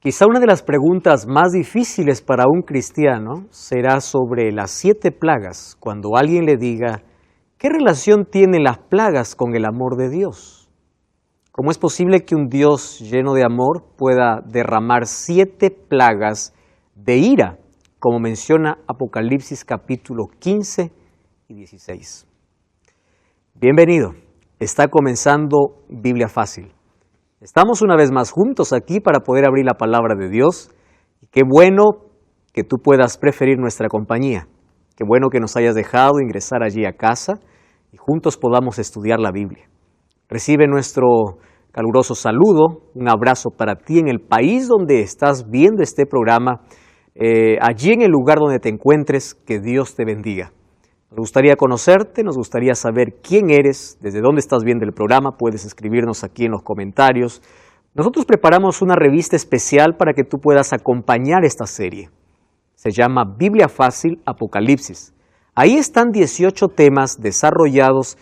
Quizá una de las preguntas más difíciles para un cristiano será sobre las 7 plagas, cuando alguien le diga, ¿qué relación tienen las plagas con el amor de Dios? ¿Cómo es posible que un Dios lleno de amor pueda derramar 7 plagas de ira, como menciona Apocalipsis capítulo 15 y 16? Bienvenido, está comenzando Biblia Fácil. Estamos una vez más juntos aquí para poder abrir la palabra de Dios. Y qué bueno que tú puedas preferir nuestra compañía. Qué bueno que nos hayas dejado ingresar allí a casa y juntos podamos estudiar la Biblia. Recibe nuestro caluroso saludo, un abrazo para ti en el país donde estás viendo este programa, allí en el lugar donde te encuentres, que Dios te bendiga. Nos gustaría conocerte, nos gustaría saber quién eres, desde dónde estás viendo el programa, puedes escribirnos aquí en los comentarios. Nosotros preparamos una revista especial para que tú puedas acompañar esta serie. Se llama Biblia Fácil Apocalipsis. Ahí están 18 temas desarrollados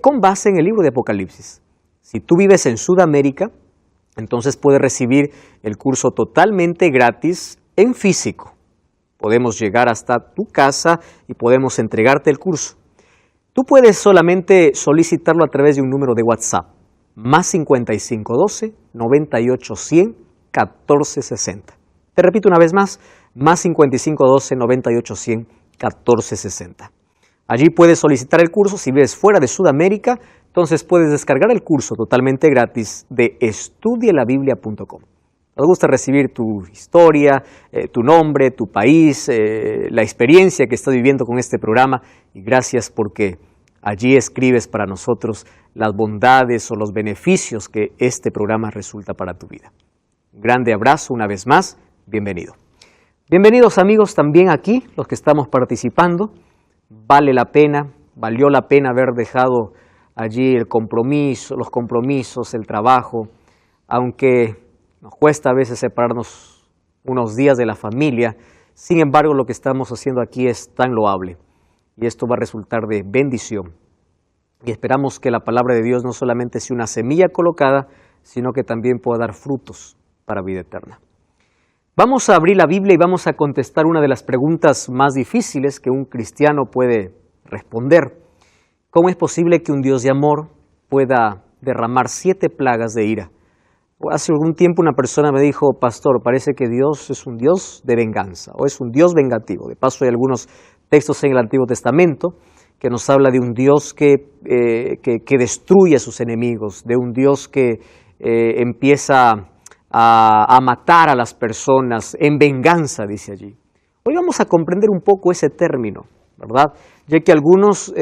con base en el libro de Apocalipsis. Si tú vives en Sudamérica, entonces puedes recibir el curso totalmente gratis en físico. Podemos llegar hasta tu casa y podemos entregarte el curso. Tú puedes solamente solicitarlo a través de un número de WhatsApp, más 5512 9810 1460. Te repito una vez más, más 5512 9810 1460. Allí puedes solicitar el curso. Si vives fuera de Sudamérica, entonces puedes descargar el curso totalmente gratis de estudielabiblia.com. Nos gusta recibir tu historia, tu nombre, tu país, la experiencia que estás viviendo con este programa, y gracias porque allí escribes para nosotros las bondades o los beneficios que este programa resulta para tu vida. Un grande abrazo una vez más, bienvenido. Bienvenidos amigos también aquí, los que estamos participando. Valió la pena haber dejado allí el compromiso, los compromisos, el trabajo, aunque nos cuesta a veces separarnos unos días de la familia. Sin embargo, lo que estamos haciendo aquí es tan loable y esto va a resultar de bendición. Y esperamos que la palabra de Dios no solamente sea una semilla colocada, sino que también pueda dar frutos para vida eterna. Vamos a abrir la Biblia y vamos a contestar una de las preguntas más difíciles que un cristiano puede responder. ¿Cómo es posible que un Dios de amor pueda derramar 7 plagas de ira? Hace algún tiempo una persona me dijo, pastor, parece que Dios es un Dios de venganza o es un Dios vengativo. De paso hay algunos textos en el Antiguo Testamento que nos habla de un Dios que destruye a sus enemigos, de un Dios que empieza a matar a las personas en venganza, dice allí. Hoy vamos a comprender un poco ese término, ¿verdad? Ya que algunos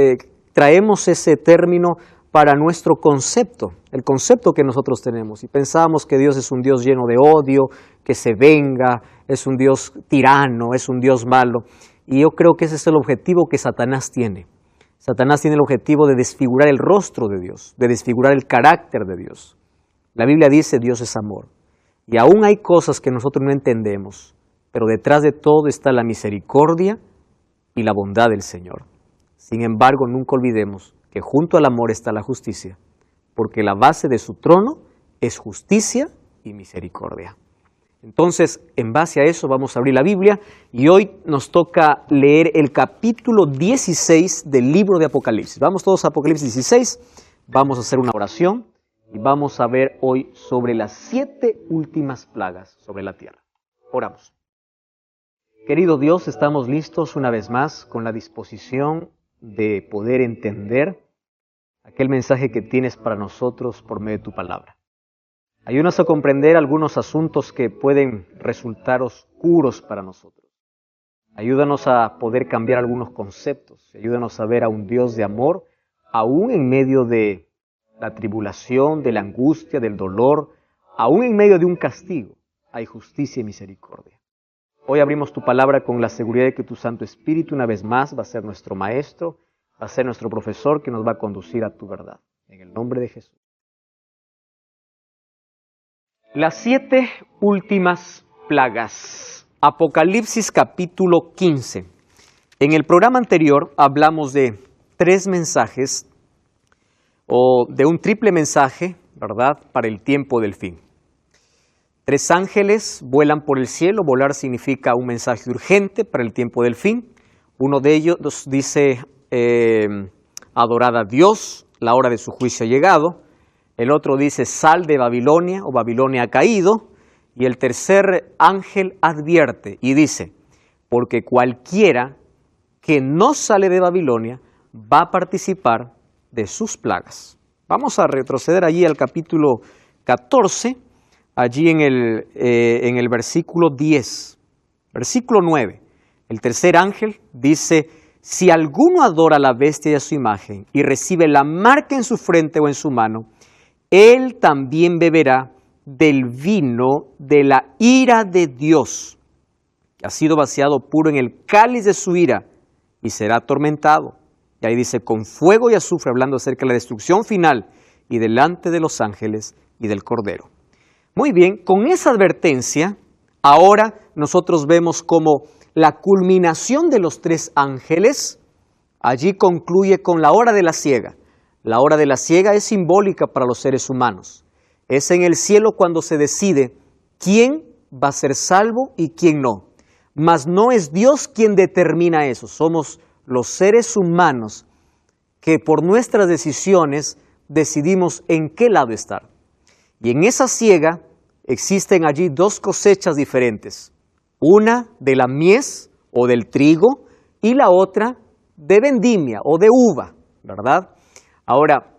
traemos ese término para nuestro concepto, el concepto que nosotros tenemos, y pensamos que Dios es un Dios lleno de odio, que se venga, es un Dios tirano, es un Dios malo, y yo creo que ese es el objetivo que Satanás tiene. Satanás tiene el objetivo de desfigurar el rostro de Dios, de desfigurar el carácter de Dios. La Biblia dice Dios es amor, y aún hay cosas que nosotros no entendemos, pero detrás de todo está la misericordia y la bondad del Señor. Sin embargo, nunca olvidemos que junto al amor está la justicia, porque la base de su trono es justicia y misericordia. Entonces, en base a eso vamos a abrir la Biblia y hoy nos toca leer el capítulo 16 del libro de Apocalipsis. Vamos todos a Apocalipsis 16, vamos a hacer una oración y vamos a ver hoy sobre las 7 últimas plagas sobre la tierra. Oramos. Querido Dios, estamos listos una vez más con la disposición de poder entender aquel mensaje que tienes para nosotros por medio de tu palabra. Ayúdanos a comprender algunos asuntos que pueden resultar oscuros para nosotros. Ayúdanos a poder cambiar algunos conceptos. Ayúdanos a ver a un Dios de amor, aún en medio de la tribulación, de la angustia, del dolor, aún en medio de un castigo, hay justicia y misericordia. Hoy abrimos tu palabra con la seguridad de que tu Santo Espíritu una vez más va a ser nuestro maestro, va a ser nuestro profesor que nos va a conducir a tu verdad. En el nombre de Jesús. Las 7 últimas plagas. Apocalipsis capítulo 15. En el programa anterior hablamos de 3 mensajes o de un triple mensaje, ¿verdad?, para el tiempo del fin. 3 ángeles vuelan por el cielo. Volar significa un mensaje urgente para el tiempo del fin. Uno de ellos dice, adorad a Dios, la hora de su juicio ha llegado. El otro dice, sal de Babilonia, o Babilonia ha caído. Y el tercer ángel advierte y dice, porque cualquiera que no sale de Babilonia va a participar de sus plagas. Vamos a retroceder allí al capítulo 14, allí en el versículo 10, versículo 9. El tercer ángel dice, si alguno adora a la bestia y a su imagen y recibe la marca en su frente o en su mano, él también beberá del vino de la ira de Dios, que ha sido vaciado puro en el cáliz de su ira, y será atormentado. Y ahí dice, con fuego y azufre, hablando acerca de la destrucción final, y delante de los ángeles y del Cordero. Muy bien, con esa advertencia, ahora nosotros vemos como la culminación de los 3 ángeles, allí concluye con la hora de la siega. La hora de la siega es simbólica para los seres humanos. Es en el cielo cuando se decide quién va a ser salvo y quién no. Mas no es Dios quien determina eso, somos los seres humanos que por nuestras decisiones decidimos en qué lado estar. Y en esa siega existen allí 2 cosechas diferentes. Una de la mies o del trigo y la otra de vendimia o de uva, ¿verdad? Ahora,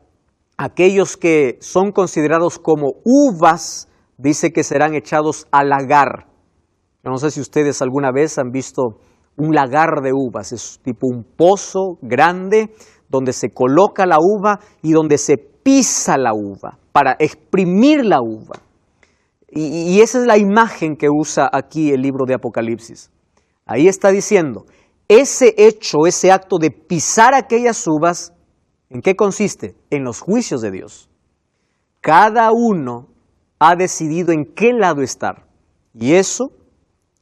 aquellos que son considerados como uvas, dice que serán echados al lagar. Yo no sé si ustedes alguna vez han visto un lagar de uvas, es tipo un pozo grande donde se coloca la uva y donde se pisa la uva para exprimir la uva. Y esa es la imagen que usa aquí el libro de Apocalipsis. Ahí está diciendo, ese hecho, ese acto de pisar aquellas uvas, ¿en qué consiste? En los juicios de Dios. Cada uno ha decidido en qué lado estar. Y eso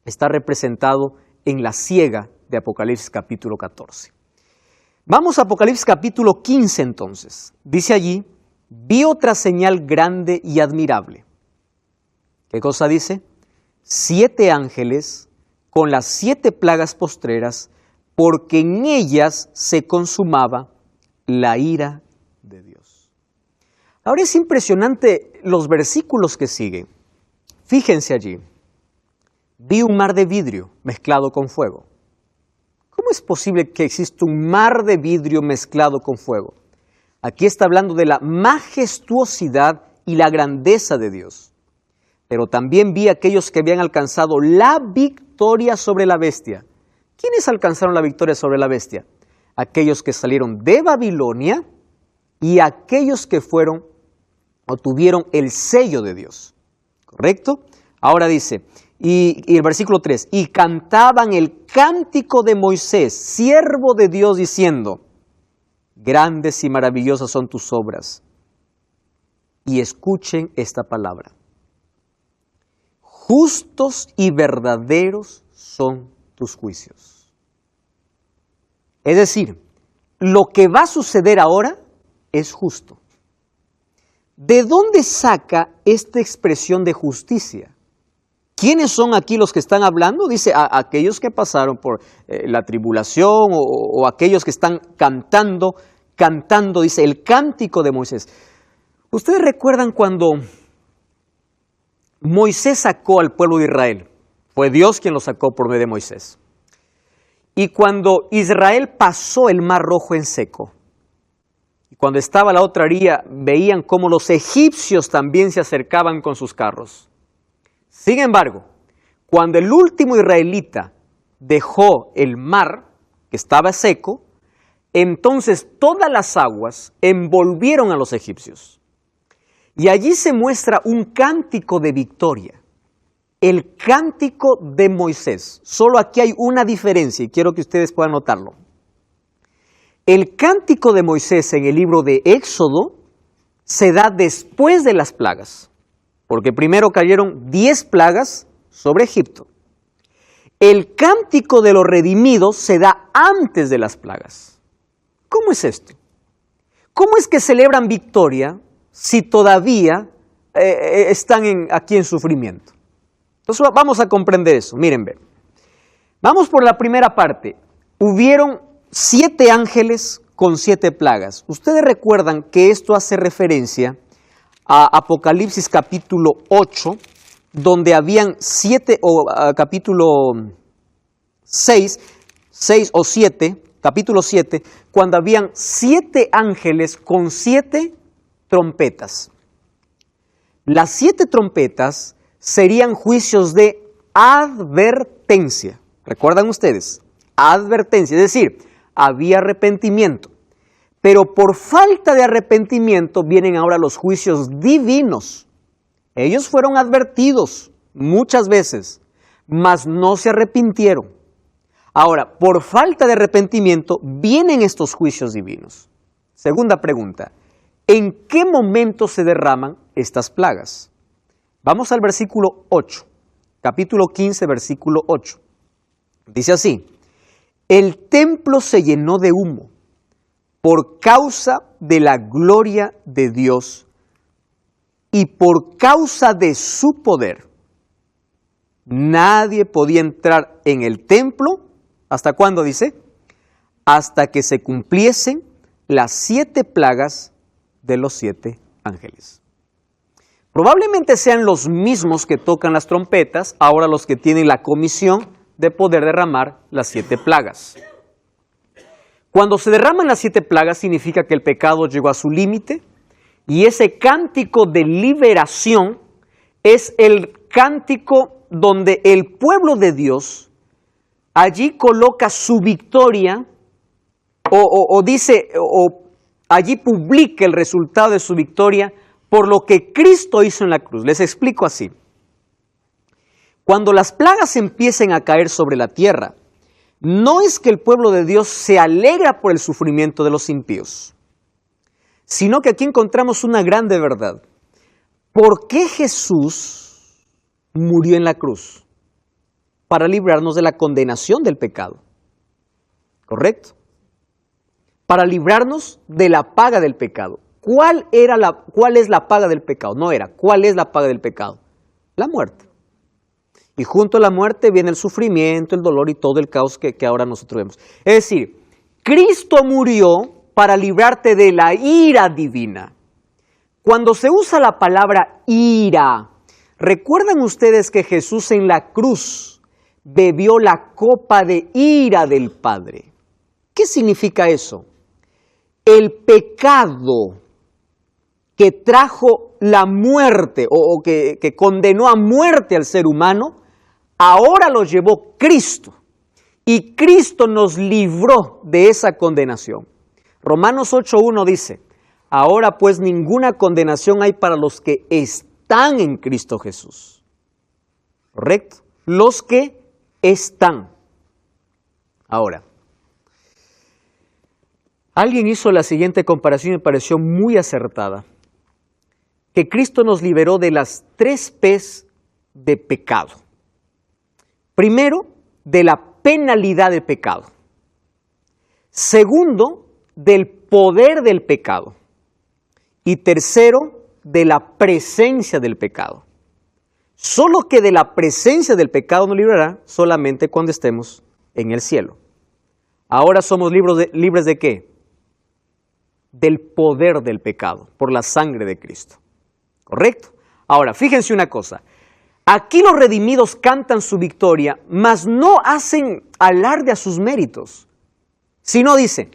está representado en la siega de Apocalipsis capítulo 14. Vamos a Apocalipsis capítulo 15 entonces. Dice allí, vi otra señal grande y admirable. ¿Qué cosa dice? 7 ángeles con las 7 plagas postreras, porque en ellas se consumaba la ira de Dios. Ahora es impresionante los versículos que siguen. Fíjense allí. Vi un mar de vidrio mezclado con fuego. ¿Cómo es posible que exista un mar de vidrio mezclado con fuego? Aquí está hablando de la majestuosidad y la grandeza de Dios. Pero también vi a aquellos que habían alcanzado la victoria sobre la bestia. ¿Quiénes alcanzaron la victoria sobre la bestia? Aquellos que salieron de Babilonia y aquellos que fueron o tuvieron el sello de Dios. ¿Correcto? Ahora dice, y el versículo 3, y cantaban el cántico de Moisés, siervo de Dios, diciendo, grandes y maravillosas son tus obras. Y escuchen esta palabra. Justos y verdaderos son tus juicios. Es decir, lo que va a suceder ahora es justo. ¿De dónde saca esta expresión de justicia? ¿Quiénes son aquí los que están hablando? Dice, aquellos que pasaron por la tribulación o aquellos que están cantando, dice, el cántico de Moisés. ¿Ustedes recuerdan cuando Moisés sacó al pueblo de Israel? Fue Dios quien lo sacó por medio de Moisés. Y cuando Israel pasó el Mar Rojo en seco, y cuando estaba la otra orilla, veían cómo los egipcios también se acercaban con sus carros. Sin embargo, cuando el último israelita dejó el mar, que estaba seco, entonces todas las aguas envolvieron a los egipcios. Y allí se muestra un cántico de victoria, el cántico de Moisés. Solo aquí hay una diferencia y quiero que ustedes puedan notarlo. El cántico de Moisés en el libro de Éxodo se da después de las plagas, porque primero cayeron 10 plagas sobre Egipto. El cántico de los redimidos se da antes de las plagas. ¿Cómo es esto? ¿Cómo es que celebran victoria si todavía están aquí en sufrimiento? Entonces vamos a comprender eso. Miren, ve. Vamos por la primera parte. Hubieron 7 ángeles con 7 plagas. Ustedes recuerdan que esto hace referencia a Apocalipsis capítulo 8, donde habían 7, o capítulo 6 o 7, capítulo 7, cuando habían 7 ángeles con 7 trompetas. Las 7 trompetas serían juicios de advertencia. ¿Recuerdan ustedes? Advertencia, es decir, había arrepentimiento. Pero por falta de arrepentimiento vienen ahora los juicios divinos. Ellos fueron advertidos muchas veces, mas no se arrepintieron. Ahora, por falta de arrepentimiento vienen estos juicios divinos. Segunda pregunta, ¿en qué momento se derraman estas plagas? Vamos al versículo 8, capítulo 15, versículo 8. Dice así, el templo se llenó de humo por causa de la gloria de Dios y por causa de su poder. Nadie podía entrar en el templo, ¿hasta cuándo dice? Hasta que se cumpliesen las 7 plagas de los 7 ángeles. Probablemente sean los mismos que tocan las trompetas, ahora los que tienen la comisión de poder derramar las 7 plagas. Cuando se derraman las 7 plagas significa que el pecado llegó a su límite y ese cántico de liberación es el cántico donde el pueblo de Dios allí coloca su victoria o allí publica el resultado de su victoria por lo que Cristo hizo en la cruz. Les explico así. Cuando las plagas empiecen a caer sobre la tierra, no es que el pueblo de Dios se alegra por el sufrimiento de los impíos, sino que aquí encontramos una grande verdad. ¿Por qué Jesús murió en la cruz? Para librarnos de la condenación del pecado. ¿Correcto? Para librarnos de la paga del pecado. ¿Cuál es la paga del pecado? ¿Cuál es la paga del pecado? La muerte. Y junto a la muerte viene el sufrimiento, el dolor y todo el caos que ahora nosotros vemos. Es decir, Cristo murió para librarte de la ira divina. Cuando se usa la palabra ira, ¿recuerdan ustedes que Jesús en la cruz bebió la copa de ira del Padre? ¿Qué significa eso? El pecado que trajo la muerte o que condenó a muerte al ser humano, ahora lo llevó Cristo. Y Cristo nos libró de esa condenación. Romanos 8:1 dice, ahora pues ninguna condenación hay para los que están en Cristo Jesús. ¿Correcto? Los que están. Ahora, alguien hizo la siguiente comparación y me pareció muy acertada. Que Cristo nos liberó de las 3 P's de pecado. Primero, de la penalidad del pecado. Segundo, del poder del pecado. Y tercero, de la presencia del pecado. Solo que de la presencia del pecado nos librará solamente cuando estemos en el cielo. Ahora somos libres de ¿qué? Del poder del pecado, por la sangre de Cristo. ¿Correcto? Ahora, fíjense una cosa. Aquí los redimidos cantan su victoria, mas no hacen alarde a sus méritos, sino dicen,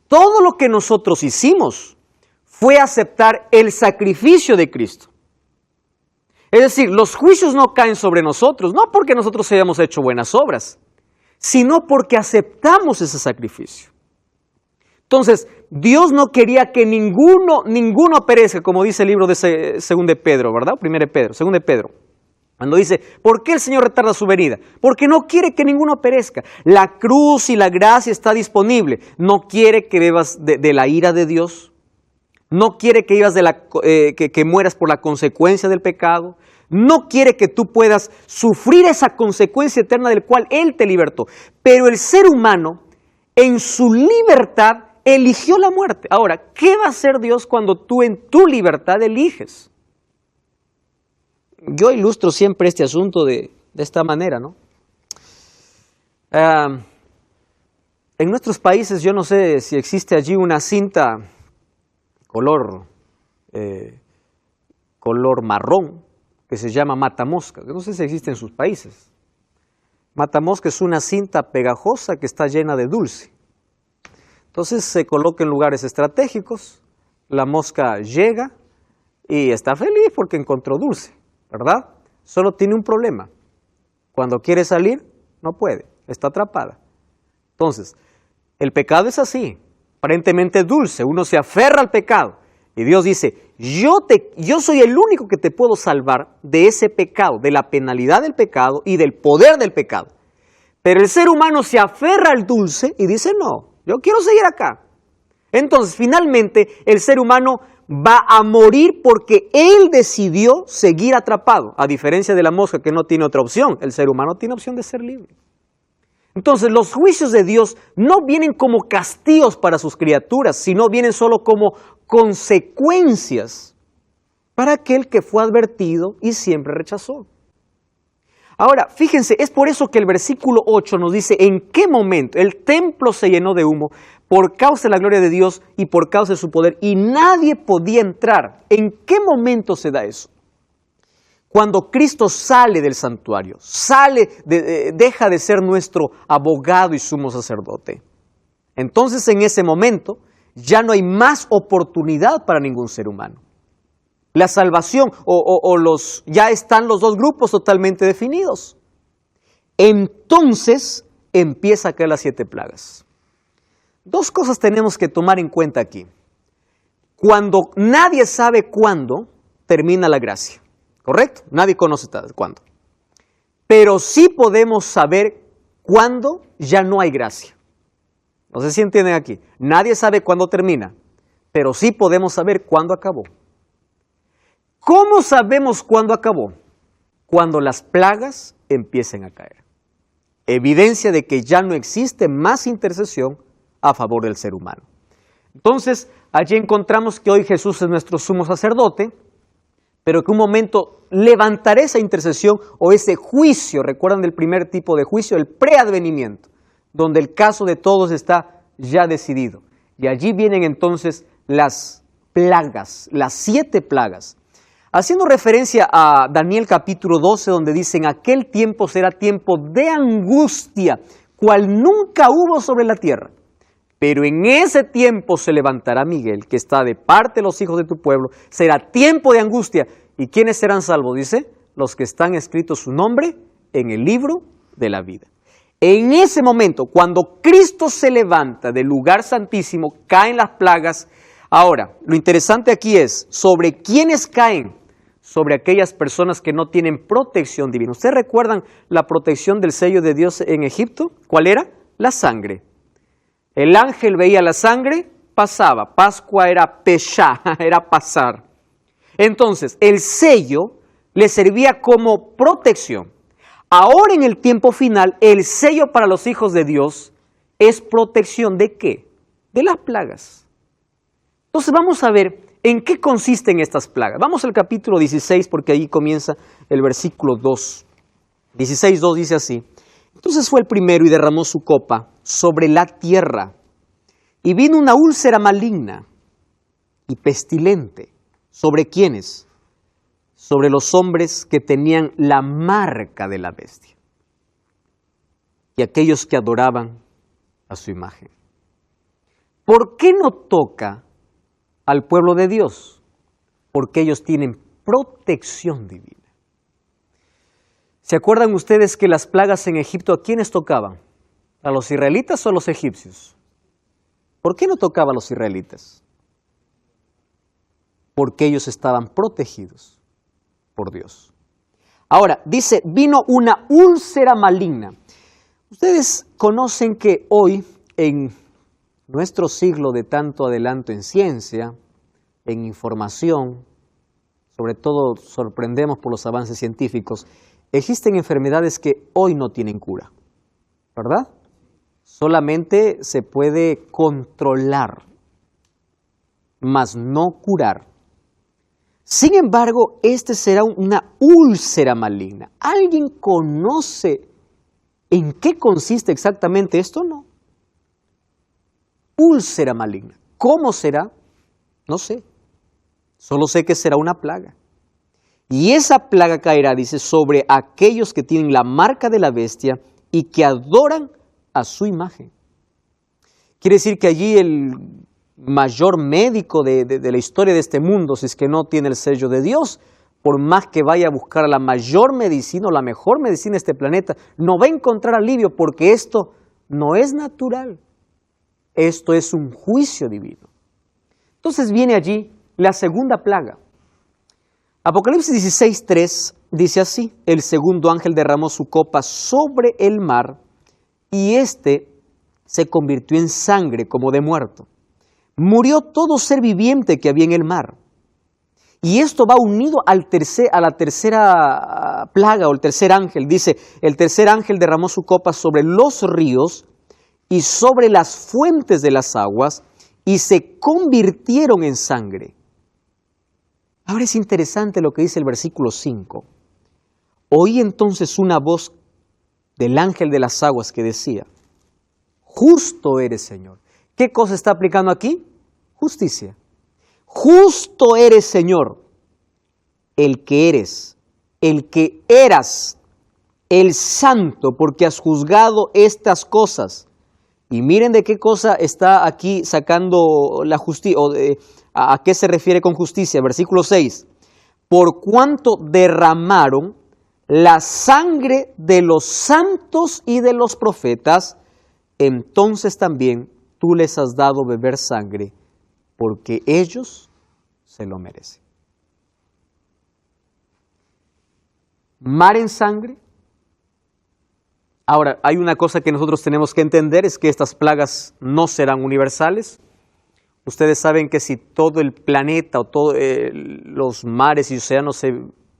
todo lo que nosotros hicimos fue aceptar el sacrificio de Cristo. Es decir, los juicios no caen sobre nosotros, no porque nosotros hayamos hecho buenas obras, sino porque aceptamos ese sacrificio. Entonces, Dios no quería que ninguno perezca, como dice el libro de 2 de Pedro, ¿verdad? 2 de Pedro. Cuando dice, ¿por qué el Señor retarda su venida? Porque no quiere que ninguno perezca. La cruz y la gracia está disponible. No quiere que bebas de la ira de Dios. No quiere que vivas que mueras por la consecuencia del pecado. No quiere que tú puedas sufrir esa consecuencia eterna del cual Él te libertó. Pero el ser humano, en su libertad, eligió la muerte. Ahora, ¿qué va a hacer Dios cuando tú en tu libertad eliges? yo ilustro siempre este asunto de esta manera, ¿no? En nuestros países, yo no sé si existe allí una cinta color marrón que se llama matamosca. No sé si existe en sus países. Matamosca es una cinta pegajosa que está llena de dulce. Entonces se coloca en lugares estratégicos, la mosca llega y está feliz porque encontró dulce, ¿verdad? Solo tiene un problema. Cuando quiere salir, no puede, está atrapada. Entonces, el pecado es así, aparentemente dulce, uno se aferra al pecado y Dios dice, yo soy el único que te puedo salvar de ese pecado, de la penalidad del pecado y del poder del pecado. Pero el ser humano se aferra al dulce y dice, no, yo quiero seguir acá. Entonces, finalmente, el ser humano va a morir porque él decidió seguir atrapado, a diferencia de la mosca que no tiene otra opción. El ser humano tiene opción de ser libre. Entonces, los juicios de Dios no vienen como castigos para sus criaturas, sino vienen solo como consecuencias para aquel que fue advertido y siempre rechazó. Ahora, fíjense, es por eso que el versículo 8 nos dice en qué momento el templo se llenó de humo por causa de la gloria de Dios y por causa de su poder, y nadie podía entrar. ¿En qué momento se da eso? Cuando Cristo sale del santuario, deja de ser nuestro abogado y sumo sacerdote. Entonces, en ese momento, ya no hay más oportunidad para ningún ser humano. La salvación ya están los dos grupos totalmente definidos. Entonces empieza a caer las 7 plagas. Dos cosas tenemos que tomar en cuenta aquí. Cuando nadie sabe cuándo termina la gracia, ¿correcto? Nadie conoce cuándo. Pero sí podemos saber cuándo ya no hay gracia. No sé si entienden aquí. Nadie sabe cuándo termina, pero sí podemos saber cuándo acabó. ¿Cómo sabemos cuándo acabó? Cuando las plagas empiecen a caer. Evidencia de que ya no existe más intercesión a favor del ser humano. Entonces, allí encontramos que hoy Jesús es nuestro sumo sacerdote, pero que un momento levantará esa intercesión o ese juicio. ¿Recuerdan del primer tipo de juicio? El preadvenimiento, donde el caso de todos está ya decidido. Y allí vienen entonces las plagas, las 7 plagas. Haciendo referencia a Daniel capítulo 12, donde dice, en aquel tiempo será tiempo de angustia, cual nunca hubo sobre la tierra. Pero en ese tiempo se levantará Miguel, que está de parte de los hijos de tu pueblo. Será tiempo de angustia. ¿Y quiénes serán salvos? Dice, los que están escritos su nombre en el libro de la vida. En ese momento, cuando Cristo se levanta del lugar santísimo, caen las plagas. Ahora, lo interesante aquí es, ¿sobre quiénes caen? Sobre aquellas personas que no tienen protección divina. ¿Ustedes recuerdan la protección del sello de Dios en Egipto? ¿Cuál era? La sangre. El ángel veía la sangre, pasaba. Pascua era peshá, era pasar. Entonces, el sello le servía como protección. Ahora en el tiempo final, el sello para los hijos de Dios es protección ¿de qué? De las plagas. Entonces vamos a ver en qué consisten estas plagas. Vamos al capítulo 16 porque ahí comienza el versículo 2. 16:2 dice así. Entonces fue el primero y derramó su copa sobre la tierra. Y vino una úlcera maligna y pestilente. ¿Sobre quiénes? Sobre los hombres que tenían la marca de la bestia y aquellos que adoraban a su imagen. ¿Por qué no toca al pueblo de Dios? Porque ellos tienen protección divina. ¿Se acuerdan ustedes que las plagas en Egipto a quiénes tocaban? ¿A los israelitas o a los egipcios? ¿Por qué no tocaba a los israelitas? Porque ellos estaban protegidos por Dios. Ahora, dice, vino una úlcera maligna. Ustedes conocen que hoy, en nuestro siglo de tanto adelanto en ciencia, en información, sobre todo sorprendemos por los avances científicos, existen enfermedades que hoy no tienen cura, ¿verdad? Solamente se puede controlar, mas no curar. Sin embargo, este será una úlcera maligna. ¿Alguien conoce en qué consiste exactamente esto? No. Úlcera maligna. ¿Cómo será? No sé. Solo sé que será una plaga. Y esa plaga caerá, dice, sobre aquellos que tienen la marca de la bestia y que adoran a su imagen. Quiere decir que allí el mayor médico de la historia de este mundo, si es que no tiene el sello de Dios, por más que vaya a buscar la mayor medicina o la mejor medicina de este planeta, no va a encontrar alivio porque esto no es natural. Esto es un juicio divino. Entonces viene allí la segunda plaga. Apocalipsis 16:3 dice así: el segundo ángel derramó su copa sobre el mar y éste se convirtió en sangre como de muerto. Murió todo ser viviente que había en el mar. Y esto va unido a la tercera plaga o el tercer ángel. Dice, el tercer ángel derramó su copa sobre los ríos y sobre las fuentes de las aguas y se convirtieron en sangre. Ahora es interesante lo que dice el versículo 5. Oí entonces una voz del ángel de las aguas que decía: justo eres, Señor. ¿Qué cosa está aplicando aquí? Justicia. Justo eres, Señor, el que eres, el que eras, el santo, porque has juzgado estas cosas. Y miren de qué cosa está aquí sacando la justicia, o a qué se refiere con justicia. Versículo 6. Por cuanto derramaron la sangre de los santos y de los profetas, entonces también tú les has dado beber sangre, porque ellos se lo merecen. Mar en sangre. Ahora, hay una cosa que nosotros tenemos que entender, es que estas plagas no serán universales. Ustedes saben que si todo el planeta o todos los mares y océanos se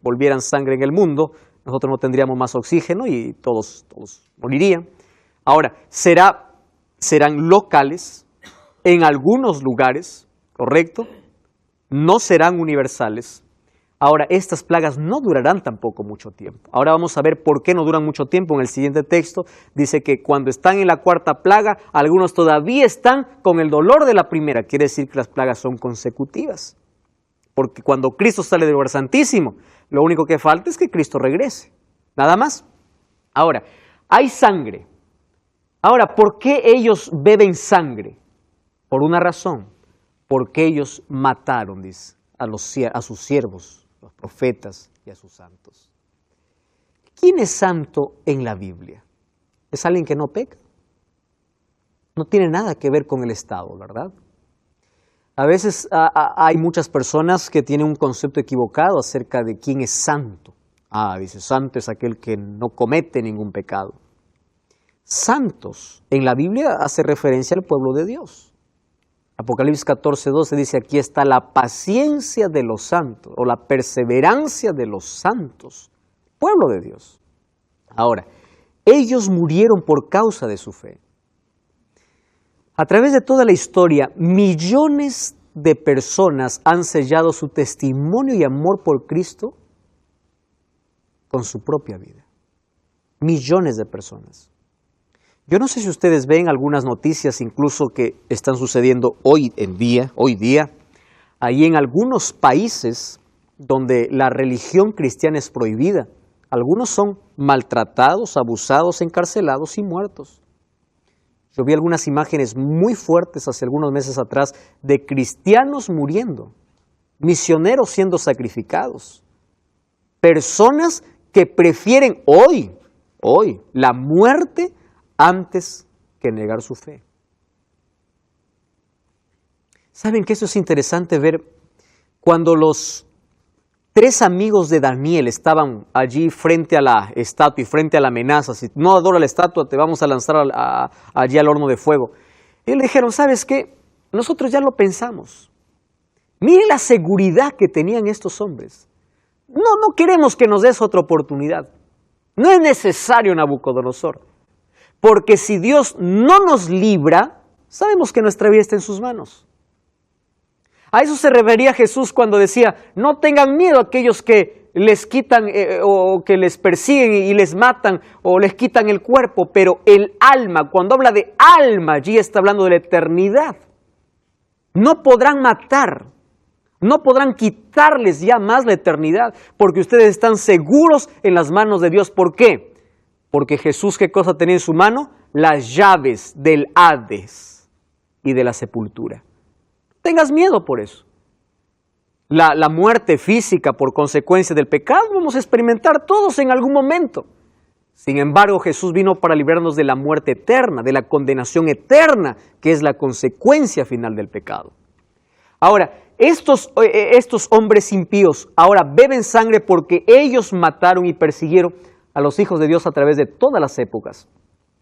volvieran sangre en el mundo, nosotros no tendríamos más oxígeno y todos morirían. Ahora, serán locales en algunos lugares, ¿correcto? No serán universales. Ahora, estas plagas no durarán tampoco mucho tiempo. Ahora vamos a ver por qué no duran mucho tiempo. En el siguiente texto dice que cuando están en la cuarta plaga, algunos todavía están con el dolor de la primera. Quiere decir que las plagas son consecutivas. Porque cuando Cristo sale del lugar santísimo, lo único que falta es que Cristo regrese. Nada más. Ahora, hay sangre. Ahora, ¿por qué ellos beben sangre? Por una razón. Porque ellos mataron, dice, a sus siervos, los profetas y a sus santos. ¿Quién es santo en la Biblia? Es alguien que no peca. No tiene nada que ver con el Estado, ¿verdad? A veces hay muchas personas que tienen un concepto equivocado acerca de quién es santo. Dice, santo es aquel que no comete ningún pecado. Santos en la Biblia hace referencia al pueblo de Dios. Apocalipsis 14:12 dice, aquí está la paciencia de los santos, o la perseverancia de los santos, pueblo de Dios. Ahora, ellos murieron por causa de su fe. A través de toda la historia, millones de personas han sellado su testimonio y amor por Cristo con su propia vida. Millones de personas. Yo no sé si ustedes ven algunas noticias incluso que están sucediendo hoy día, ahí en algunos países donde la religión cristiana es prohibida. Algunos son maltratados, abusados, encarcelados y muertos. Yo vi algunas imágenes muy fuertes hace algunos meses atrás de cristianos muriendo, misioneros siendo sacrificados, personas que prefieren hoy, la muerte antes que negar su fe. ¿Saben que eso es interesante ver? Cuando los 3 amigos de Daniel estaban allí frente a la estatua y frente a la amenaza, si no adora la estatua te vamos a lanzar allí al horno de fuego. Ellos le dijeron, ¿sabes qué? Nosotros ya lo pensamos. Miren la seguridad que tenían estos hombres. No queremos que nos des otra oportunidad. No es necesario, Nabucodonosor. Porque si Dios no nos libra, sabemos que nuestra vida está en sus manos. A eso se refería Jesús cuando decía, no tengan miedo a aquellos que les quitan o que les persiguen y les matan o les quitan el cuerpo, pero el alma, cuando habla de alma, allí está hablando de la eternidad. No podrán matar, no podrán quitarles ya más la eternidad, porque ustedes están seguros en las manos de Dios. ¿Por qué? Porque Jesús, ¿qué cosa tenía en su mano? Las llaves del Hades y de la sepultura. Tengas miedo por eso. La muerte física por consecuencia del pecado vamos a experimentar todos en algún momento. Sin embargo, Jesús vino para librarnos de la muerte eterna, de la condenación eterna, que es la consecuencia final del pecado. Ahora, estos hombres impíos ahora beben sangre porque ellos mataron y persiguieron a los hijos de Dios a través de todas las épocas.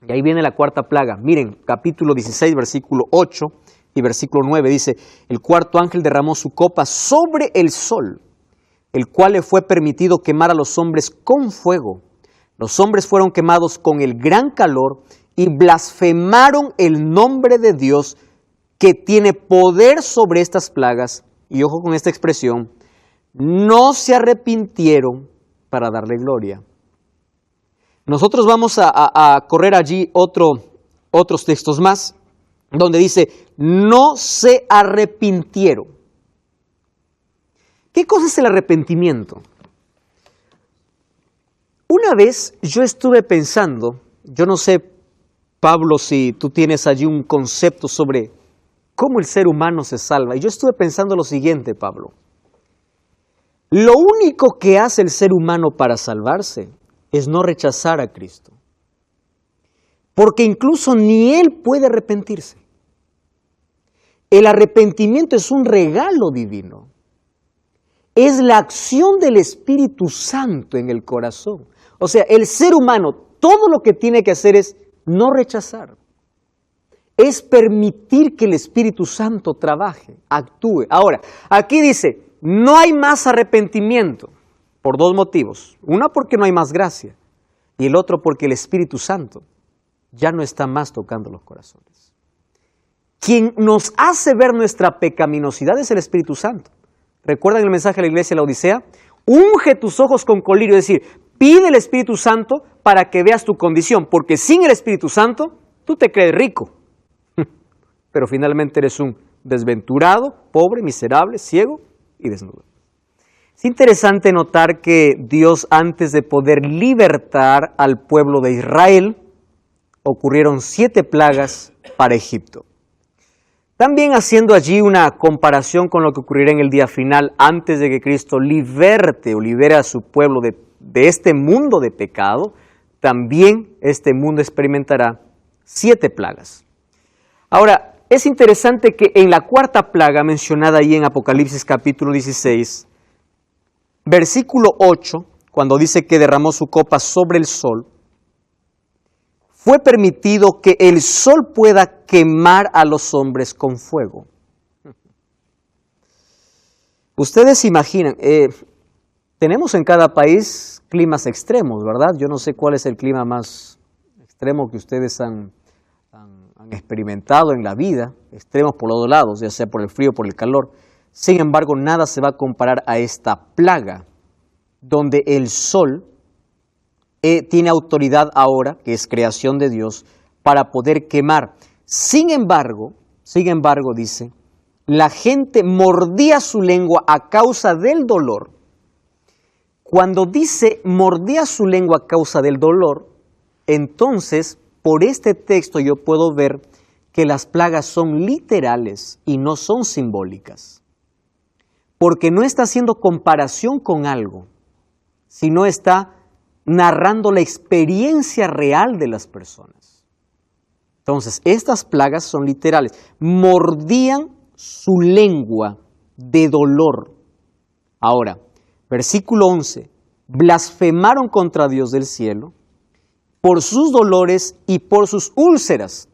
Y ahí viene la cuarta plaga. Miren, capítulo 16, versículo 8 y versículo 9, dice, el cuarto ángel derramó su copa sobre el sol, el cual le fue permitido quemar a los hombres con fuego. Los hombres fueron quemados con el gran calor y blasfemaron el nombre de Dios que tiene poder sobre estas plagas. Y ojo con esta expresión, no se arrepintieron para darle gloria. Nosotros vamos a correr allí otros textos más, donde dice, no se arrepintieron. ¿Qué cosa es el arrepentimiento? Una vez yo estuve pensando, yo no sé, Pablo, si tú tienes allí un concepto sobre cómo el ser humano se salva. Y yo estuve pensando lo siguiente, Pablo. Lo único que hace el ser humano para salvarse es no rechazar a Cristo. Porque incluso ni él puede arrepentirse. El arrepentimiento es un regalo divino. Es la acción del Espíritu Santo en el corazón. O sea, el ser humano, todo lo que tiene que hacer es no rechazar. Es permitir que el Espíritu Santo trabaje, actúe. Ahora, aquí dice, no hay más arrepentimiento por dos motivos. Una, porque no hay más gracia. Y el otro, porque el Espíritu Santo ya no está más tocando los corazones. Quien nos hace ver nuestra pecaminosidad es el Espíritu Santo. ¿Recuerdan el mensaje de la iglesia de la Odisea? Unge tus ojos con colirio, es decir, pide el Espíritu Santo para que veas tu condición, porque sin el Espíritu Santo tú te crees rico, pero finalmente eres un desventurado, pobre, miserable, ciego y desnudo. Es interesante notar que Dios, antes de poder libertar al pueblo de Israel, ocurrieron 7 plagas para Egipto. También haciendo allí una comparación con lo que ocurrirá en el día final, antes de que Cristo libere a su pueblo de este mundo de pecado, también este mundo experimentará 7 plagas. Ahora, es interesante que en la cuarta plaga mencionada ahí en Apocalipsis capítulo 16, versículo 8, cuando dice que derramó su copa sobre el sol, fue permitido que el sol pueda quemar a los hombres con fuego. Ustedes imaginan, tenemos en cada país climas extremos, ¿verdad? Yo no sé cuál es el clima más extremo que ustedes han experimentado en la vida, extremos por los dos lados, ya sea por el frío o por el calor. Sin embargo, nada se va a comparar a esta plaga, donde el sol tiene autoridad ahora, que es creación de Dios, para poder quemar. Sin embargo, dice, la gente mordía su lengua a causa del dolor. Cuando dice mordía su lengua a causa del dolor, entonces, por este texto yo puedo ver que las plagas son literales y no son simbólicas. Porque no está haciendo comparación con algo, sino está narrando la experiencia real de las personas. Entonces, estas plagas son literales. Mordían su lengua de dolor. Ahora, versículo 11. Blasfemaron contra Dios del cielo por sus dolores y por sus úlceras.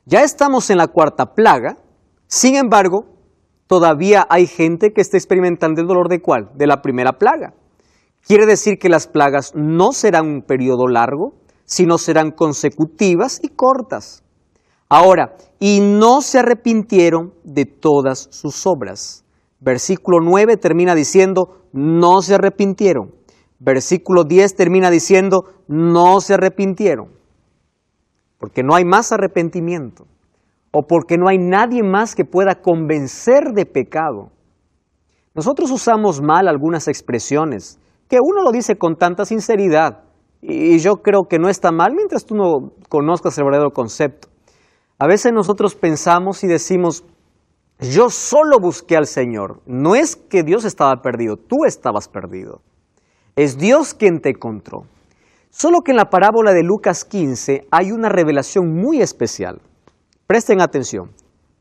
Ya estamos en la cuarta plaga. Sin embargo, todavía hay gente que está experimentando el dolor ¿de cuál? De la primera plaga. Quiere decir que las plagas no serán un periodo largo, sino serán consecutivas y cortas. Ahora, y no se arrepintieron de todas sus obras. Versículo 9 termina diciendo, no se arrepintieron. Versículo 10 termina diciendo, no se arrepintieron. Porque no hay más arrepentimiento. O porque no hay nadie más que pueda convencer de pecado. Nosotros usamos mal algunas expresiones, que uno lo dice con tanta sinceridad. Y yo creo que no está mal mientras tú no conozcas el verdadero concepto. A veces nosotros pensamos y decimos, yo solo busqué al Señor. No es que Dios estaba perdido, tú estabas perdido. Es Dios quien te encontró. Solo que en la parábola de Lucas 15 hay una revelación muy especial. Presten atención.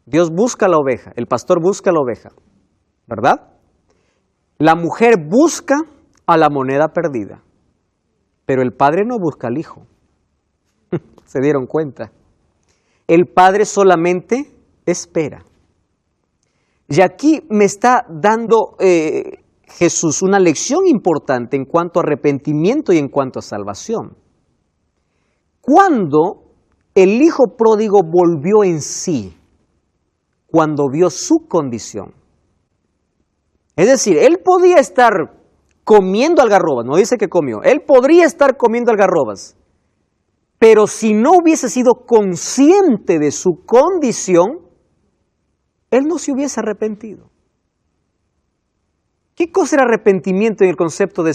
Dios busca a la oveja, el pastor busca a la oveja, ¿verdad? La mujer busca a la moneda perdida, pero el padre no busca al hijo. ¿Se dieron cuenta? El padre solamente espera. Y aquí me está dando Jesús una lección importante en cuanto a arrepentimiento y en cuanto a salvación. Cuando el hijo pródigo volvió en sí, cuando vio su condición. Es decir, él podía estar comiendo algarrobas, no dice que comió, él podría estar comiendo algarrobas, pero si no hubiese sido consciente de su condición, él no se hubiese arrepentido. ¿Qué cosa era arrepentimiento en el concepto de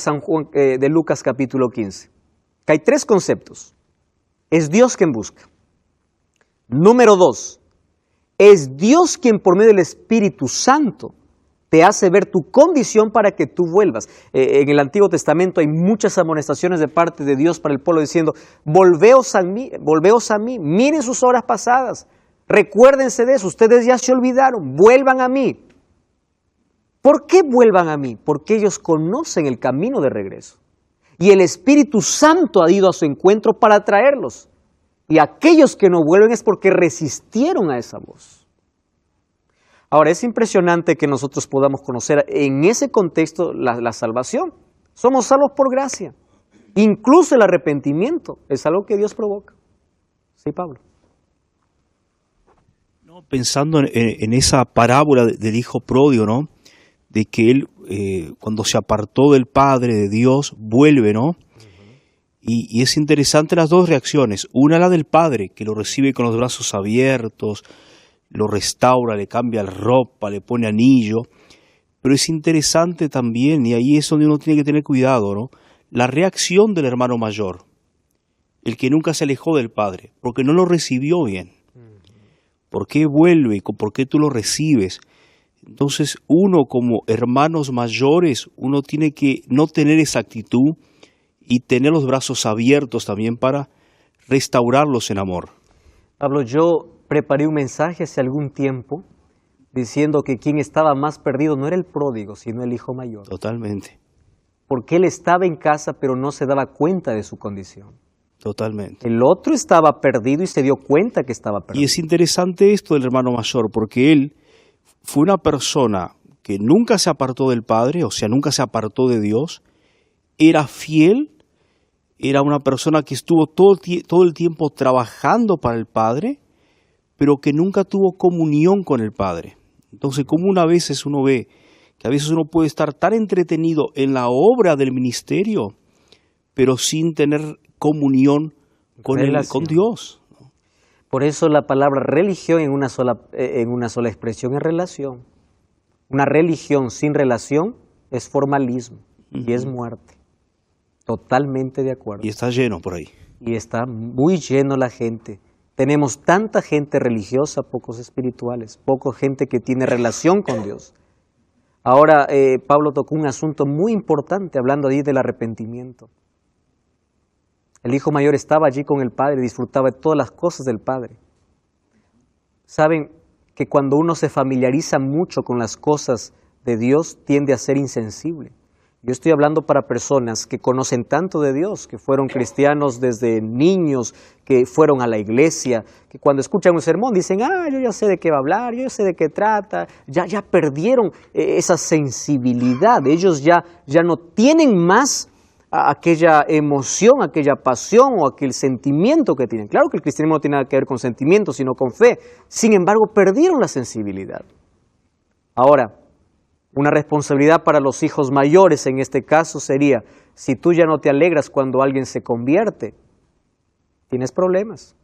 de Lucas capítulo 15? Que hay tres conceptos. Es Dios quien busca. Número 2, es Dios quien por medio del Espíritu Santo te hace ver tu condición para que tú vuelvas. En el Antiguo Testamento hay muchas amonestaciones de parte de Dios para el pueblo diciendo, volveos a mí, miren sus obras pasadas, recuérdense de eso, ustedes ya se olvidaron, vuelvan a mí. ¿Por qué vuelvan a mí? Porque ellos conocen el camino de regreso. Y el Espíritu Santo ha ido a su encuentro para traerlos. Y aquellos que no vuelven es porque resistieron a esa voz. Ahora, es impresionante que nosotros podamos conocer en ese contexto la salvación. Somos salvos por gracia. Incluso el arrepentimiento es algo que Dios provoca. Sí, Pablo. No, pensando en esa parábola del hijo pródigo, ¿no? De que él, cuando se apartó del Padre, de Dios, vuelve, ¿no? Y es interesante las dos reacciones. Una, la del Padre, que lo recibe con los brazos abiertos, lo restaura, le cambia la ropa, le pone anillo. Pero es interesante también, y ahí es donde uno tiene que tener cuidado, ¿no? La reacción del hermano mayor, el que nunca se alejó del Padre, porque no lo recibió bien. ¿Por qué vuelve? ¿Por qué tú lo recibes? Entonces uno como hermanos mayores, uno tiene que no tener esa actitud y tener los brazos abiertos también para restaurarlos en amor. Pablo, yo preparé un mensaje hace algún tiempo diciendo que quien estaba más perdido no era el pródigo, sino el hijo mayor. Totalmente. Porque él estaba en casa, pero no se daba cuenta de su condición. Totalmente. El otro estaba perdido y se dio cuenta que estaba perdido. Y es interesante esto del hermano mayor, porque él fue una persona que nunca se apartó del Padre, o sea, nunca se apartó de Dios, era fiel, era una persona que estuvo todo el tiempo trabajando para el Padre, pero que nunca tuvo comunión con el Padre. Entonces, como una vez uno ve que a veces uno puede estar tan entretenido en la obra del ministerio, pero sin tener comunión con Dios. Por eso la palabra religión en una sola expresión es relación. Una religión sin relación es formalismo y es muerte. Totalmente de acuerdo. Y está lleno por ahí. Y está muy lleno la gente. Tenemos tanta gente religiosa, pocos espirituales, poca gente que tiene relación con Dios. Ahora Pablo tocó un asunto muy importante hablando allí del arrepentimiento. El hijo mayor estaba allí con el padre y disfrutaba de todas las cosas del padre. Saben que cuando uno se familiariza mucho con las cosas de Dios, tiende a ser insensible. Yo estoy hablando para personas que conocen tanto de Dios, que fueron cristianos desde niños, que fueron a la iglesia, que cuando escuchan un sermón dicen, yo ya sé de qué va a hablar, yo ya sé de qué trata, ya perdieron esa sensibilidad, ellos ya no tienen más aquella emoción, aquella pasión o aquel sentimiento que tienen. Claro que el cristianismo no tiene nada que ver con sentimientos, sino con fe. Sin embargo, perdieron la sensibilidad. Ahora, una responsabilidad para los hijos mayores en este caso sería, si tú ya no te alegras cuando alguien se convierte, tienes problemas.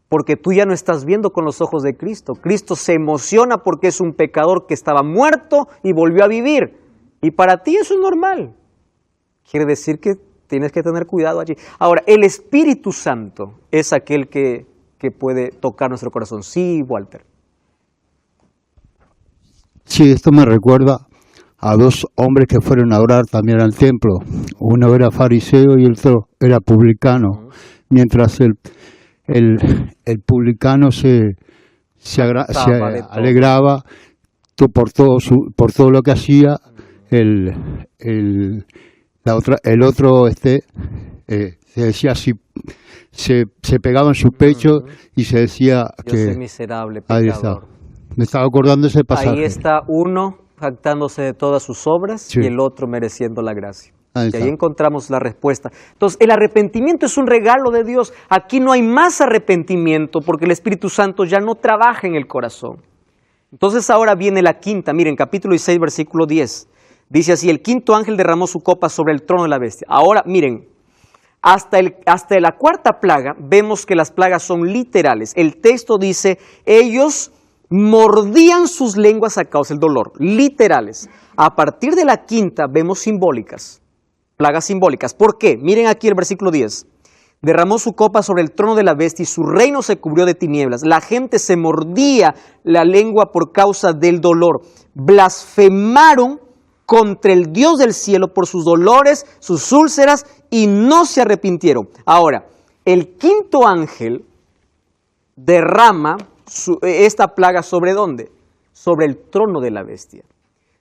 Porque tú ya no estás viendo con los ojos de Cristo. Cristo se emociona porque es un pecador que estaba muerto y volvió a vivir. Y para ti eso es normal. Quiere decir que tienes que tener cuidado allí. Ahora, el Espíritu Santo es aquel que puede tocar nuestro corazón. Sí, Walter. Sí, esto me recuerda a dos hombres que fueron a orar también al templo. Uno era fariseo y el otro era publicano. Mientras el publicano se alegraba por todo lo que hacía, el otro se decía así, se pegaba en su pecho y se decía yo que soy miserable, pecador. Me estaba acordando ese pasaje. Ahí está uno jactándose de todas sus obras, sí, y el otro mereciendo la gracia. Y ahí encontramos la respuesta. Entonces, el arrepentimiento es un regalo de Dios. Aquí no hay más arrepentimiento porque el Espíritu Santo ya no trabaja en el corazón. Entonces ahora viene la quinta. Miren, capítulo 16, versículo 10. Dice así, el quinto ángel derramó su copa sobre el trono de la bestia. Ahora, miren, hasta la cuarta plaga vemos que las plagas son literales. El texto dice, ellos mordían sus lenguas a causa del dolor. Literales. A partir de la quinta vemos simbólicas. Plagas simbólicas. ¿Por qué? Miren aquí el versículo 10. Derramó su copa sobre el trono de la bestia y su reino se cubrió de tinieblas. La gente se mordía la lengua por causa del dolor. Blasfemaron contra el Dios del cielo por sus dolores, sus úlceras, y no se arrepintieron. Ahora, el quinto ángel derrama esta plaga ¿sobre dónde? Sobre el trono de la bestia.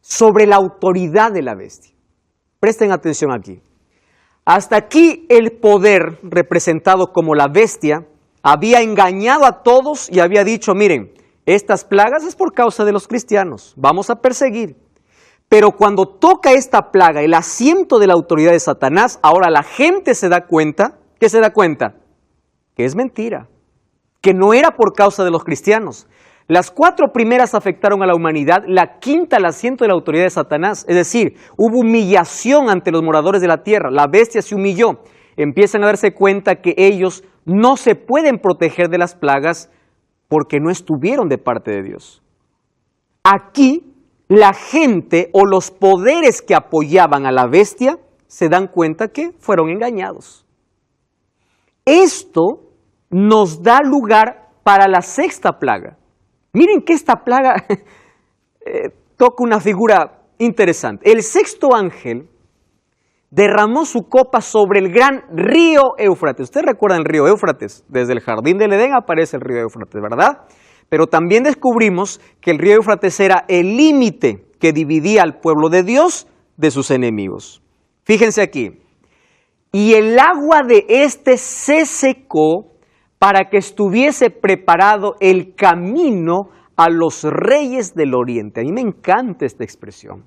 Sobre la autoridad de la bestia. Presten atención aquí. Hasta aquí el poder representado como la bestia había engañado a todos y había dicho, miren, estas plagas es por causa de los cristianos, vamos a perseguir. Pero cuando toca esta plaga, el asiento de la autoridad de Satanás, ahora la gente se da cuenta, ¿qué se da cuenta? Que es mentira, que no era por causa de los cristianos. Las 4 primeras afectaron a la humanidad, la quinta el asiento de la autoridad de Satanás. Es decir, hubo humillación ante los moradores de la tierra, la bestia se humilló. Empiezan a darse cuenta que ellos no se pueden proteger de las plagas porque no estuvieron de parte de Dios. Aquí la gente o los poderes que apoyaban a la bestia se dan cuenta que fueron engañados. Esto nos da lugar para la sexta plaga. Miren que esta plaga toca una figura interesante. El sexto ángel derramó su copa sobre el gran río Éufrates. ¿Ustedes recuerdan el río Éufrates? Desde el jardín del Edén aparece el río Éufrates, ¿verdad? Pero también descubrimos que el río Éufrates era el límite que dividía al pueblo de Dios de sus enemigos. Fíjense aquí. Y el agua de este se secó para que estuviese preparado el camino a los reyes del oriente. A mí me encanta esta expresión.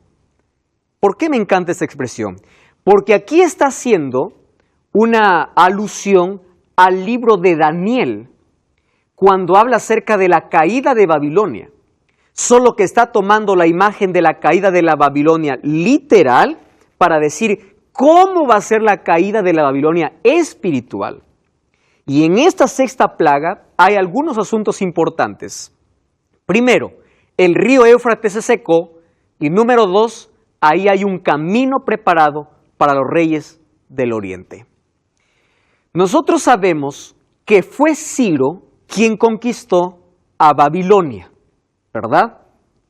¿Por qué me encanta esta expresión? Porque aquí está haciendo una alusión al libro de Daniel, cuando habla acerca de la caída de Babilonia. Solo que está tomando la imagen de la caída de la Babilonia literal para decir cómo va a ser la caída de la Babilonia espiritual. Y en esta sexta plaga hay algunos asuntos importantes. Primero, el río Éufrates se secó y número 2, ahí hay un camino preparado para los reyes del oriente. Nosotros sabemos que fue Ciro quien conquistó a Babilonia, ¿verdad?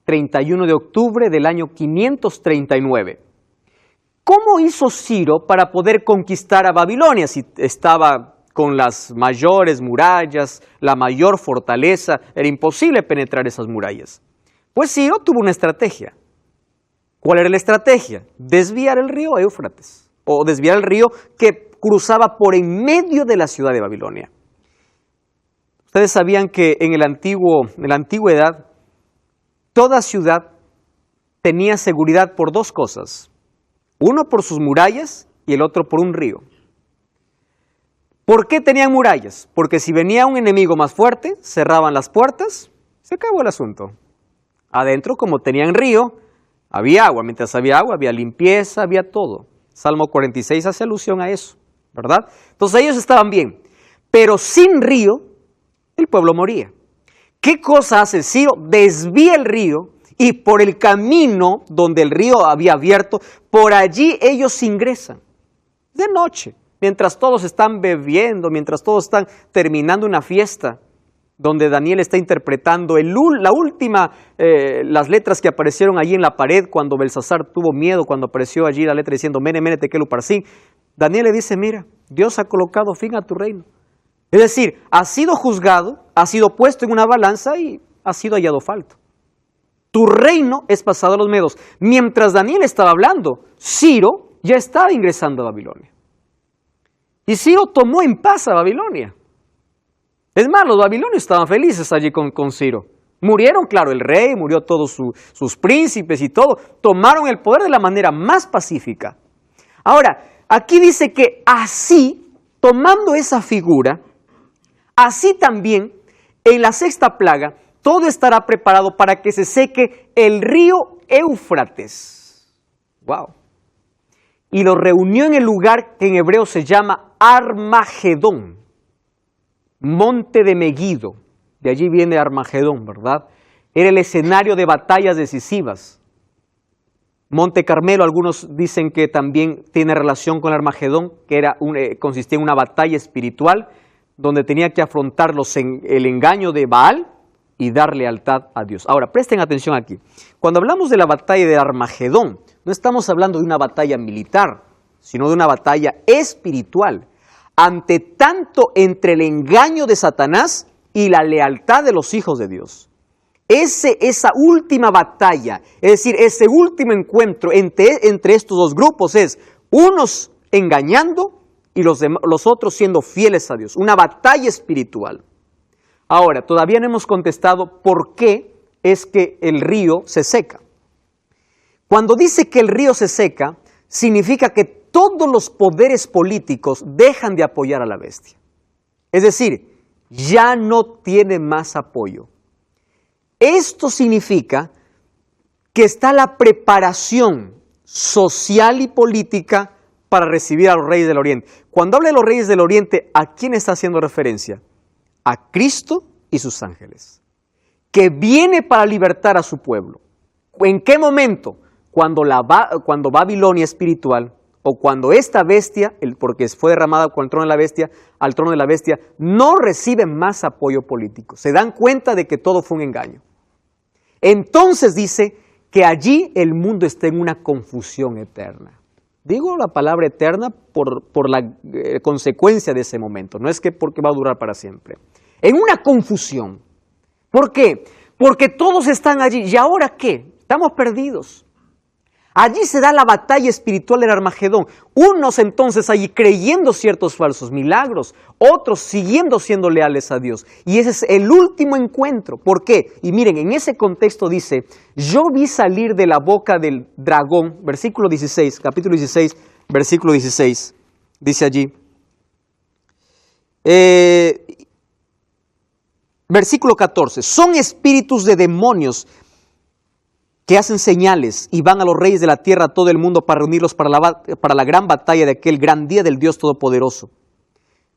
31 de octubre del año 539. ¿Cómo hizo Ciro para poder conquistar a Babilonia si estaba con las mayores murallas, la mayor fortaleza? Era imposible penetrar esas murallas. Pues Ciro tuvo una estrategia. ¿Cuál era la estrategia? Desviar el río Éufrates, o desviar el río que cruzaba por en medio de la ciudad de Babilonia. Ustedes sabían que en la antigüedad, toda ciudad tenía seguridad por 2 cosas. Uno, por sus murallas, y el otro por un río. ¿Por qué tenían murallas? Porque si venía un enemigo más fuerte, cerraban las puertas, se acabó el asunto. Adentro, como tenían río, había agua. Mientras había agua, había limpieza, había todo. Salmo 46 hace alusión a eso, ¿verdad? Entonces ellos estaban bien. Pero sin río, el pueblo moría. ¿Qué cosa hace Ciro? Desvía el río y por el camino donde el río había abierto, por allí ellos ingresan. De noche, mientras todos están bebiendo, mientras todos están terminando una fiesta, donde Daniel está interpretando las letras que aparecieron allí en la pared cuando Belsasar tuvo miedo, cuando apareció allí la letra diciendo Mene, Mene, Tekel, Uparsin. Daniel le dice, mira, Dios ha colocado fin a tu reino. Es decir, ha sido juzgado, ha sido puesto en una balanza y ha sido hallado falto. Tu reino es pasado a los medos. Mientras Daniel estaba hablando, Ciro ya estaba ingresando a Babilonia. Y Ciro tomó en paz a Babilonia. Es más, los babilonios estaban felices allí con Ciro. Murieron, claro, el rey, murió todos sus príncipes y todo. Tomaron el poder de la manera más pacífica. Ahora, aquí dice que así, tomando esa figura, así también, en la sexta plaga, todo estará preparado para que se seque el río Éufrates. ¡Wow! Y lo reunió en el lugar que en hebreo se llama Armagedón. Monte de Meguido, de allí viene Armagedón, ¿verdad? Era el escenario de batallas decisivas. Monte Carmelo, algunos dicen que también tiene relación con Armagedón, que consistía en una batalla espiritual, donde tenía que afrontar el engaño de Baal y dar lealtad a Dios. Ahora, presten atención aquí. Cuando hablamos de la batalla de Armagedón, no estamos hablando de una batalla militar, sino de una batalla espiritual. Ante tanto entre el engaño de Satanás y la lealtad de los hijos de Dios. Esa última batalla, es decir, ese último encuentro entre estos dos grupos es unos engañando y los otros siendo fieles a Dios. Una batalla espiritual. Ahora, todavía no hemos contestado por qué es que el río se seca. Cuando dice que el río se seca, significa que todos los poderes políticos dejan de apoyar a la bestia. Es decir, ya no tiene más apoyo. Esto significa que está la preparación social y política para recibir a los reyes del Oriente. Cuando habla de los reyes del Oriente, ¿a quién está haciendo referencia? A Cristo y sus ángeles, que viene para libertar a su pueblo. ¿En qué momento? Cuando Babilonia espiritual, o cuando esta bestia, porque fue derramada con el trono de la bestia, no recibe más apoyo político. Se dan cuenta de que todo fue un engaño. Entonces dice que allí el mundo está en una confusión eterna. Digo la palabra eterna por la consecuencia de ese momento, no es que porque va a durar para siempre. En una confusión. ¿Por qué? Porque todos están allí. ¿Y ahora qué? Estamos perdidos. Allí se da la batalla espiritual del Armagedón. Unos entonces allí creyendo ciertos falsos milagros, otros siguiendo siendo leales a Dios. Y ese es el último encuentro. ¿Por qué? Y miren, en ese contexto dice, yo vi salir de la boca del dragón, versículo 16, capítulo 16, versículo 16, dice allí. Versículo 14, son espíritus de demonios que hacen señales y van a los reyes de la tierra, a todo el mundo, para reunirlos para la gran batalla de aquel gran día del Dios Todopoderoso.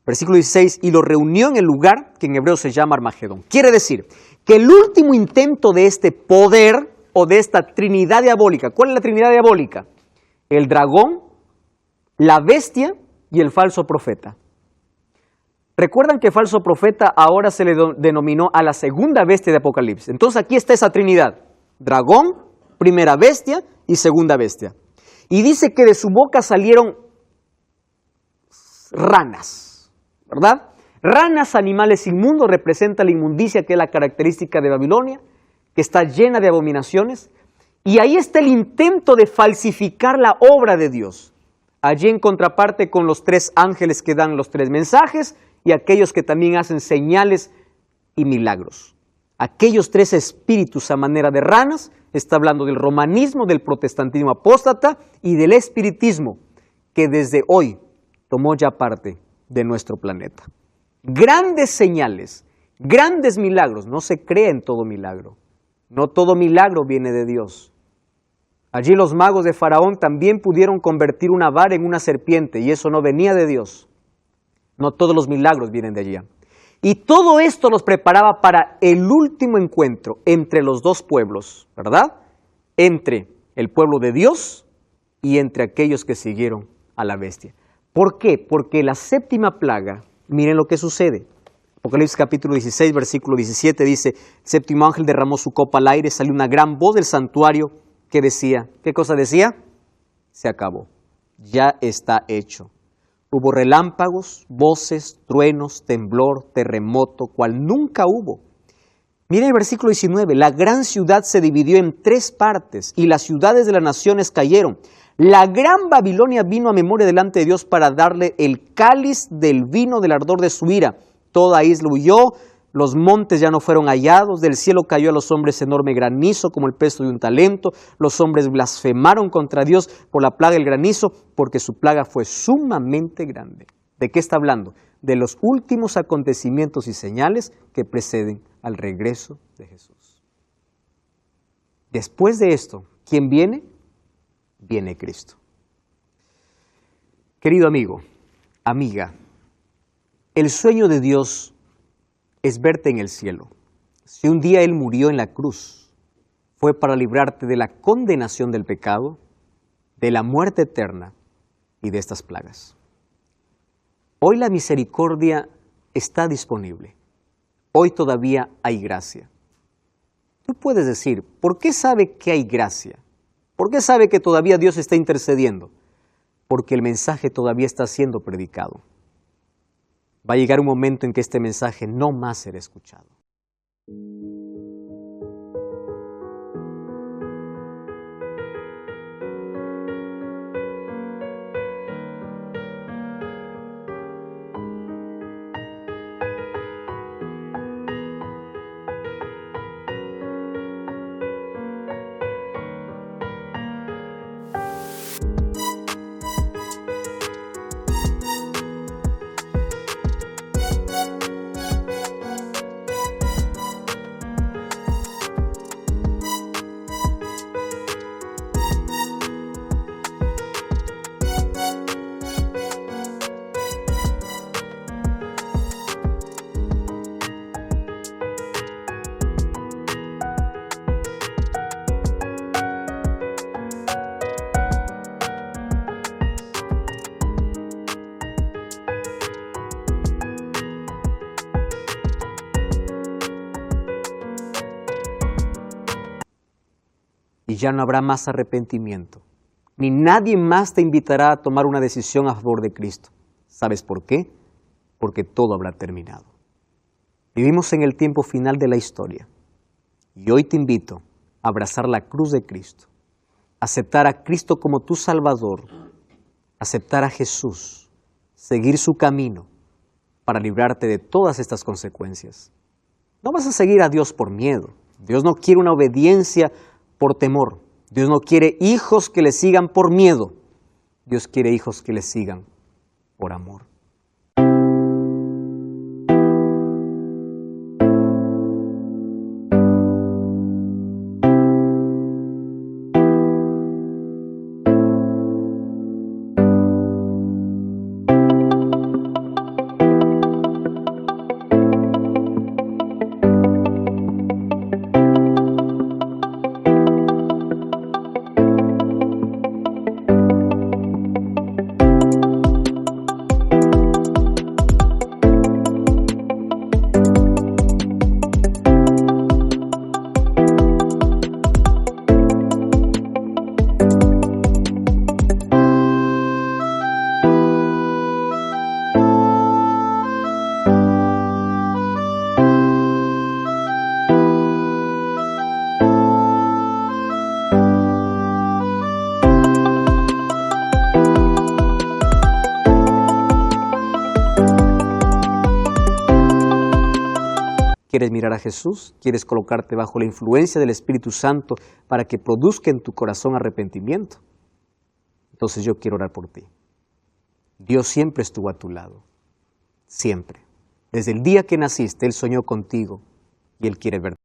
Versículo 16, y los reunió en el lugar que en hebreo se llama Armagedón. Quiere decir que el último intento de este poder o de esta trinidad diabólica, ¿cuál es la trinidad diabólica? El dragón, la bestia y el falso profeta. Recuerdan que falso profeta ahora se le denominó a la segunda bestia de Apocalipsis. Entonces aquí está esa trinidad. Dragón, primera bestia y segunda bestia. Y dice que de su boca salieron ranas, ¿verdad? Ranas, animales inmundos, representa la inmundicia que es la característica de Babilonia, que está llena de abominaciones. Y ahí está el intento de falsificar la obra de Dios. Allí en contraparte con los 3 ángeles que dan los 3 mensajes y aquellos que también hacen señales y milagros. Aquellos 3 espíritus a manera de ranas, está hablando del romanismo, del protestantismo apóstata y del espiritismo, que desde hoy tomó ya parte de nuestro planeta. Grandes señales, grandes milagros. No se cree en todo milagro. No todo milagro viene de Dios. Allí los magos de Faraón también pudieron convertir una vara en una serpiente y eso no venía de Dios. No todos los milagros vienen de allá. Y todo esto los preparaba para el último encuentro entre los dos pueblos, ¿verdad? Entre el pueblo de Dios y entre aquellos que siguieron a la bestia. ¿Por qué? Porque la séptima plaga, miren lo que sucede. Apocalipsis capítulo 16, versículo 17 dice, el séptimo ángel derramó su copa al aire, salió una gran voz del santuario que decía, ¿qué cosa decía? Se acabó, ya está hecho. Hubo relámpagos, voces, truenos, temblor, terremoto, cual nunca hubo. Miren el versículo 19, la gran ciudad se dividió en 3 partes y las ciudades de las naciones cayeron. La gran Babilonia vino a memoria delante de Dios para darle el cáliz del vino del ardor de su ira. Toda isla huyó, los montes ya no fueron hallados, del cielo cayó a los hombres enorme granizo como el peso de un talento. Los hombres blasfemaron contra Dios por la plaga del granizo, porque su plaga fue sumamente grande. ¿De qué está hablando? De los últimos acontecimientos y señales que preceden al regreso de Jesús. Después de esto, ¿quién viene? Viene Cristo. Querido amigo, amiga, el sueño de Dios es verte en el cielo. Si un día Él murió en la cruz, fue para librarte de la condenación del pecado, de la muerte eterna y de estas plagas. Hoy la misericordia está disponible. Hoy todavía hay gracia. Tú puedes decir, ¿por qué sabe que hay gracia? ¿Por qué sabe que todavía Dios está intercediendo? Porque el mensaje todavía está siendo predicado. Va a llegar un momento en que este mensaje no más será escuchado. Y ya no habrá más arrepentimiento, ni nadie más te invitará a tomar una decisión a favor de Cristo. ¿Sabes por qué? Porque todo habrá terminado. Vivimos en el tiempo final de la historia y hoy te invito a abrazar la cruz de Cristo, aceptar a Cristo como tu Salvador, aceptar a Jesús, seguir su camino para librarte de todas estas consecuencias. No vas a seguir a Dios por miedo. Dios no quiere una obediencia por temor. Dios no quiere hijos que le sigan por miedo. Dios quiere hijos que le sigan por amor. ¿Quieres mirar a Jesús? ¿Quieres colocarte bajo la influencia del Espíritu Santo para que produzca en tu corazón arrepentimiento? Entonces yo quiero orar por ti. Dios siempre estuvo a tu lado, siempre. Desde el día que naciste, Él soñó contigo y Él quiere verte.